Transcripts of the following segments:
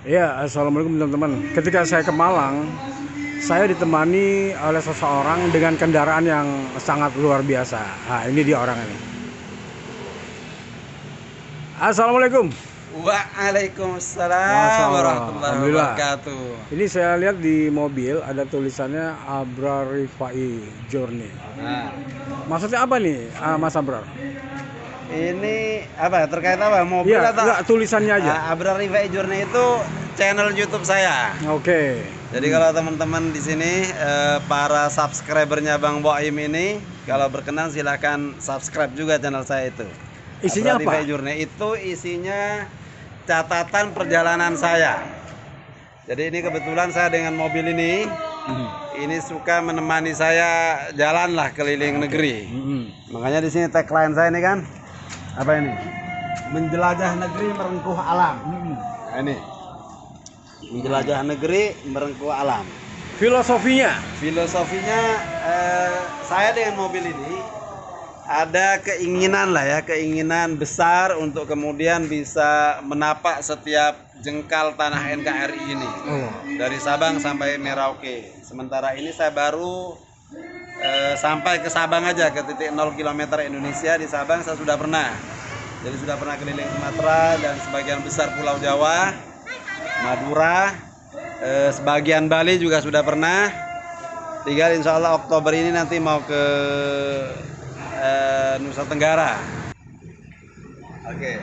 Ya, assalamualaikum teman-teman. Ketika saya ke Malang, saya ditemani oleh seseorang dengan kendaraan yang sangat luar biasa. Nah, ini dia orang ini. Assalamualaikum. Waalaikumsalam Masya Allah. warahmatullahi Alhamdulillah. wabarakatuh. Ini saya lihat di mobil ada tulisannya Abrar Rifai Journey. Nah, Maksudnya apa nih, Mas Abrar? ini apa terkait apa? Mobil Iya, atau enggak, tulisannya aja. Abrar Rifai Journey itu channel YouTube saya. Oke. Jadi kalau teman-teman di sini para subscribernya Bang Boim ini, kalau berkenan silahkan subscribe juga channel saya itu. Isinya Abrar apa? Rifai Journey itu isinya catatan perjalanan saya. Jadi ini kebetulan saya dengan mobil ini suka menemani saya jalan lah keliling negeri. Makanya di sini tagline saya ini kan apa ini? Menjelajah negeri merengkuh alam. Nah, ini menjelajah negeri merengkuh alam. Filosofinya? Filosofinya saya dengan mobil ini ada keinginan lah ya, keinginan besar untuk kemudian bisa menapak setiap jengkal tanah NKRI ini. Dari Sabang sampai Merauke. Sementara ini saya baru sampai ke Sabang aja, ke titik 0 km Indonesia. Di Sabang saya sudah pernah. Jadi sudah pernah keliling Sumatera dan sebagian besar Pulau Jawa, Madura, sebagian Bali juga sudah pernah. Tinggal insya Allah Oktober ini nanti mau ke Nusa Tenggara. Oke.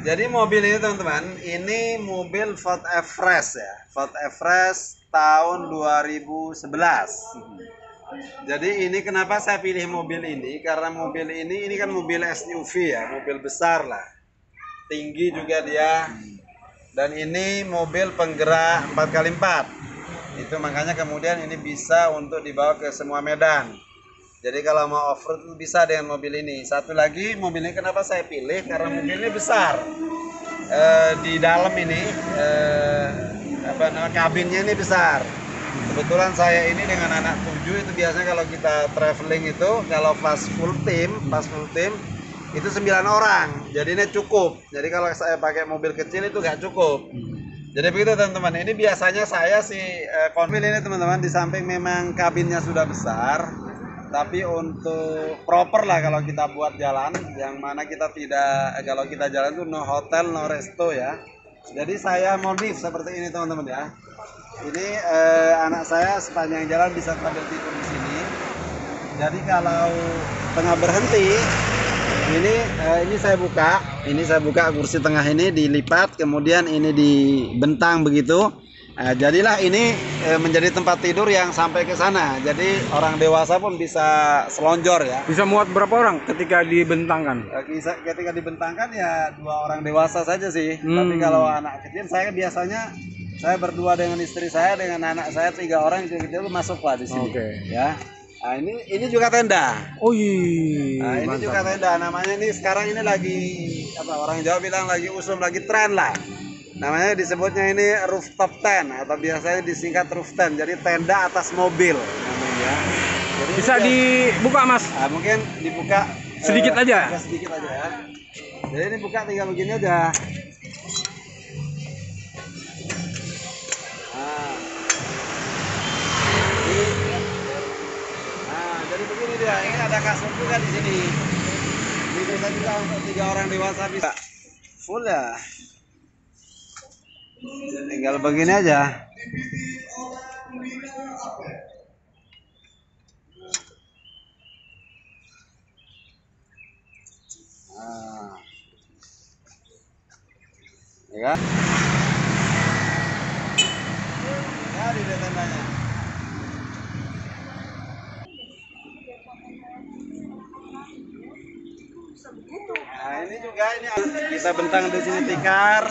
Jadi mobil ini teman-teman, ini mobil Ford Everest ya. Ford Everest tahun 2011. Jadi ini kenapa saya pilih mobil ini? Karena mobil ini kan mobil SUV ya, mobil besar lah. Tinggi juga dia. Dan ini mobil penggerak 4x4. Itu makanya kemudian ini bisa untuk dibawa ke semua medan. Jadi kalau mau off-road bisa dengan mobil ini. Satu lagi mobil ini kenapa saya pilih? Karena mobil ini besar. Di dalam ini kabinnya ini besar. Kebetulan saya ini dengan anak 7 itu biasanya kalau kita traveling itu kalau pas full team itu 9 orang. Jadi ini cukup. Jadi kalau saya pakai mobil kecil itu nggak cukup. Jadi begitu teman-teman. Ini biasanya saya mobil ini teman-teman di samping memang kabinnya sudah besar. Tapi untuk proper lah kalau kita buat jalan, yang mana kita tidak, kalau kita jalan tuh no hotel, no resto ya. Jadi saya modif seperti ini teman-teman ya. Ini anak saya sepanjang jalan bisa sambil tidur di sini. Jadi kalau tengah berhenti, ini saya buka kursi tengah ini dilipat, kemudian ini dibentang begitu. Nah, jadilah ini menjadi tempat tidur yang sampai ke sana. Jadi orang dewasa pun bisa selonjor ya. Bisa muat berapa orang ketika dibentangkan? Ketika dibentangkan ya 2 orang dewasa saja sih. Tapi kalau anak kecil saya berdua dengan istri saya dengan anak saya 3 orang kecil masuk lah di sini. Ya. Nah, ini juga tenda. Oh iya. Nah, ini juga tenda. Namanya ini sekarang ini lagi apa orang Jawa bilang lagi tren lah. Namanya disebutnya ini rooftop tent atau biasanya disingkat roof tent. Jadi tenda atas mobil namanya. Jadi bisa dibuka Mas? Nah, mungkin dibuka sedikit aja. Sedikit aja ya. Jadi ini buka tinggal begini aja. Nah, jadi begini dia. Ini ada kasur juga di sini. Ini bisa juga untuk 3 orang dewasa bisa. Full ya. Tinggal begini aja. Nah. Ya kan? Ya di tendanya. Nah, ini juga kita bentang di sini tikar.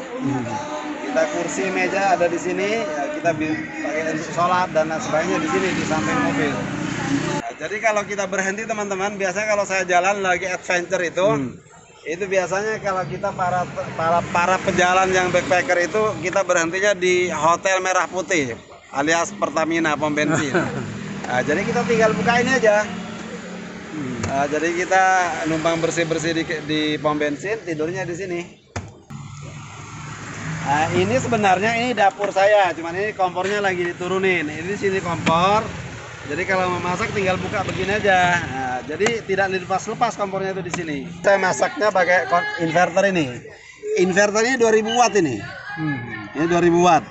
Kita kursi meja ada di sini, ya kita pakai untuk sholat dan sebagainya di sini di samping mobil. Nah, jadi kalau kita berhenti teman-teman, biasanya kalau saya jalan lagi adventure itu biasanya kalau kita para pejalan yang backpacker itu kita berhentinya di Hotel Merah Putih alias Pertamina pom bensin. Nah, jadi kita tinggal buka ini aja. Jadi kita numpang bersih-bersih di pom bensin, tidurnya di sini. Nah, ini sebenarnya ini dapur saya, cuman ini kompornya lagi diturunin. Ini di sini kompor. Jadi kalau mau masak tinggal buka begini aja. Nah, jadi tidak dilepas-lepas kompornya itu di sini. Saya masaknya pakai inverter ini. Inverternya 2000 watt ini. Ini 2000 watt.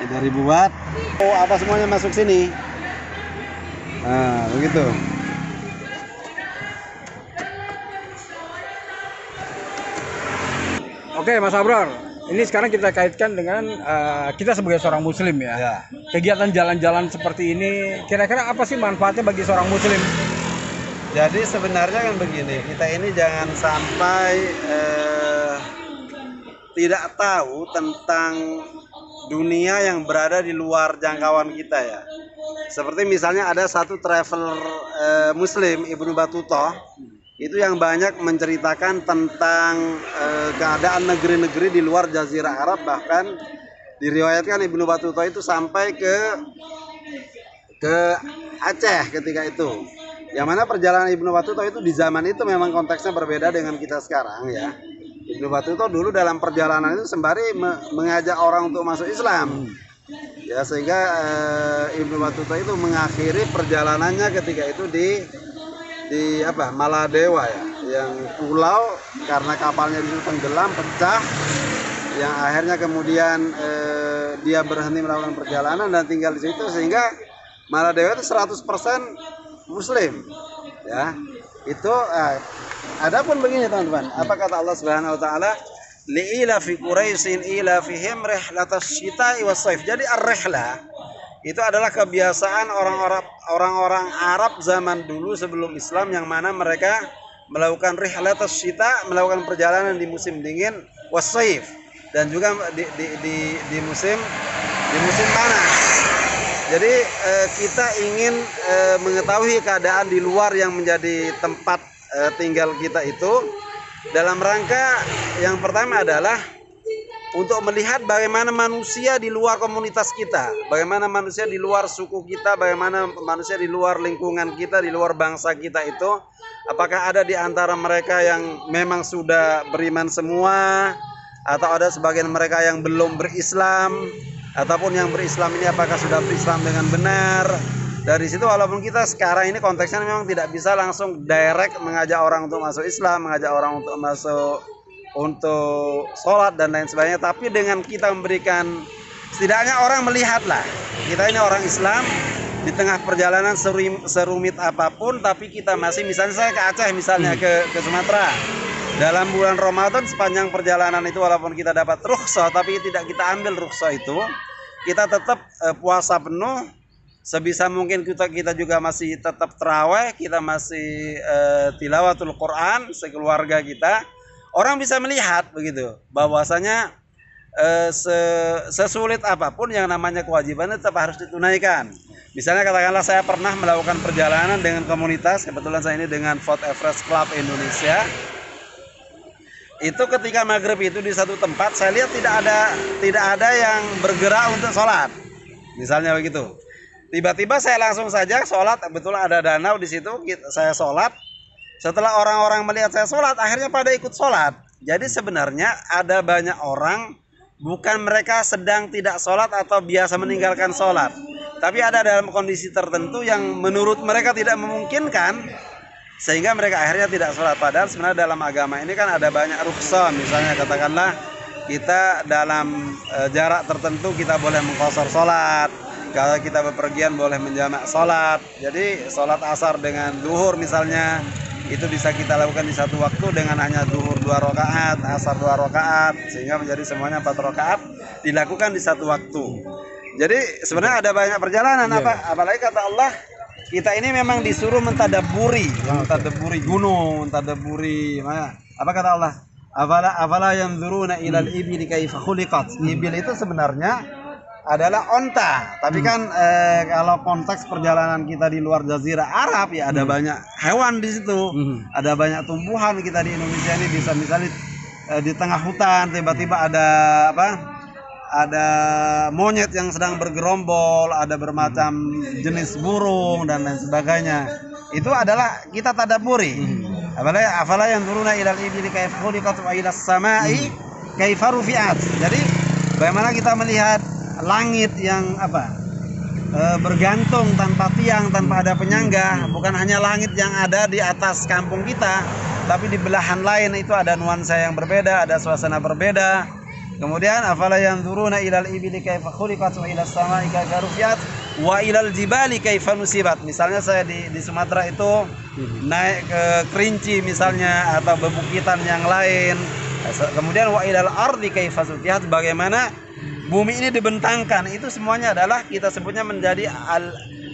Ini 2000 watt. Oh, apa semuanya masuk sini. Nah, begitu. Oke, Mas Abrar. Ini sekarang kita kaitkan dengan kita sebagai seorang muslim ya. Ya. Kegiatan jalan-jalan seperti ini kira-kira apa sih manfaatnya bagi seorang muslim? Jadi sebenarnya kan begini, kita ini jangan sampai tidak tahu tentang dunia yang berada di luar jangkauan kita ya. Seperti misalnya ada satu traveler muslim, Ibnu Battuta, itu yang banyak menceritakan tentang keadaan negeri-negeri di luar Jazirah Arab. Bahkan diriwayatkan Ibnu Battuta itu sampai ke Aceh ketika itu. Yang mana perjalanan Ibnu Battuta itu di zaman itu memang konteksnya berbeda dengan kita sekarang ya. Ibnu Battuta dulu dalam perjalanan itu sembari mengajak orang untuk masuk Islam. Ya, sehingga Ibnu Battuta itu mengakhiri perjalanannya ketika itu di Maladewa ya, yang pulau karena kapalnya itu tenggelam, pecah, yang akhirnya kemudian dia berhenti melakukan perjalanan dan tinggal di situ, sehingga Maladewa itu 100% Muslim ya. Itu adapun begini teman-teman, apa kata Allah Subhanahu wa taala, li'ila fi quraisyin ila fihim rihlatas syita'i was saif. Jadi ar-rihlah itu adalah kebiasaan orang-orang Arab zaman dulu sebelum Islam, yang mana mereka melakukan rihlatas syita, melakukan perjalanan di musim dingin, was saif, dan juga di musim panas. Jadi kita ingin mengetahui keadaan di luar yang menjadi tempat tinggal kita itu, dalam rangka yang pertama adalah untuk melihat bagaimana manusia di luar komunitas kita, bagaimana manusia di luar suku kita, bagaimana manusia di luar lingkungan kita, di luar bangsa kita itu, apakah ada di antara mereka yang memang sudah beriman semua, atau ada sebagian mereka yang belum berislam, ataupun yang berislam ini apakah sudah berislam dengan benar. Dari situ, walaupun kita sekarang ini konteksnya memang tidak bisa langsung direct mengajak orang untuk masuk Islam, mengajak orang untuk sholat dan lain sebagainya, tapi dengan kita memberikan, setidaknya orang melihatlah kita ini orang Islam di tengah perjalanan serumit apapun, tapi kita masih, misalnya saya ke Aceh, misalnya ke Sumatera, dalam bulan Ramadan sepanjang perjalanan itu, walaupun kita dapat rukhsah tapi tidak kita ambil rukhsah itu, kita tetap puasa penuh. Sebisa mungkin kita juga masih tetap tarawih, kita masih tilawatul Quran sekeluarga kita. Orang bisa melihat begitu, bahwasanya sesulit apapun yang namanya kewajiban tetap harus ditunaikan. Misalnya katakanlah saya pernah melakukan perjalanan dengan komunitas, kebetulan saya ini dengan Fort Everest Club Indonesia. Itu ketika maghrib itu di satu tempat saya lihat tidak ada yang bergerak untuk sholat, misalnya begitu. Tiba-tiba saya langsung saja sholat, kebetulan ada danau di situ, saya sholat. Setelah orang-orang melihat saya sholat, akhirnya pada ikut sholat. Jadi sebenarnya ada banyak orang, bukan mereka sedang tidak sholat atau biasa meninggalkan sholat, tapi ada dalam kondisi tertentu yang menurut mereka tidak memungkinkan, sehingga mereka akhirnya tidak sholat. Padahal sebenarnya dalam agama ini kan ada banyak rukhsah. Misalnya katakanlah kita dalam jarak tertentu kita boleh mengqashar sholat, kalau kita bepergian boleh menjamak sholat. Jadi sholat asar dengan duhur misalnya, itu bisa kita lakukan di satu waktu dengan hanya duhur 2 rakaat, asar 2 rakaat, sehingga menjadi semuanya 4 rakaat dilakukan di satu waktu. Jadi sebenarnya ada banyak perjalanan, apalagi kata Allah, kita ini memang disuruh mentadaburi gunung, mentadaburi mana? Apa kata Allah? Afala yanzuruna ilal ibili kaifa khuliqat. Ibil itu sebenarnya adalah onta, tapi kan kalau konteks perjalanan kita di luar Jazirah Arab ya ada banyak hewan di situ, ada banyak tumbuhan. Kita di Indonesia ini bisa misalnya di tengah hutan tiba-tiba ada monyet yang sedang bergerombol, ada bermacam jenis burung dan lain sebagainya. Itu adalah kita tadabburi. Afala yanzuruna ilal ibili kaifa khuliqat wa ilas samai kaifa rufi'at. Jadi Bagaimana kita melihat langit yang bergantung tanpa tiang, tanpa ada penyangga. Bukan hanya langit yang ada di atas kampung kita, tapi di belahan lain itu ada nuansa yang berbeda, ada suasana berbeda. Kemudian afala yanzuruna ilal ibili kaifa khuliqat wa ilas samai kaifa rufiat wa ilal jibali kaifa nusibat. Misalnya saya di Sumatera itu naik ke Kerinci misalnya, atau bebukitan yang lain. Kemudian wa ilal ardi kaifa sutihat, bagaimana bumi ini dibentangkan. Itu semuanya adalah kita sebutnya menjadi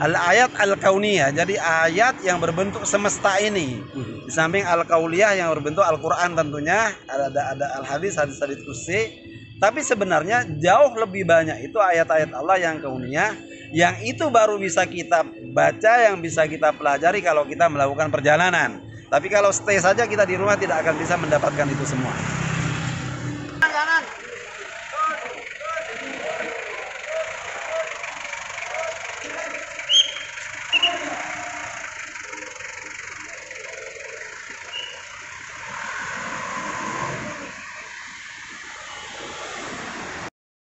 al-ayat al-kauniyah. Jadi ayat yang berbentuk semesta ini. Di samping al-kauliyah yang berbentuk Al-Qur'an tentunya, ada al-hadis, hadis-hadis kursi. Tapi sebenarnya jauh lebih banyak itu ayat-ayat Allah yang kauniyah, yang itu baru bisa kita baca, yang bisa kita pelajari kalau kita melakukan perjalanan. Tapi kalau stay saja kita di rumah tidak akan bisa mendapatkan itu semua.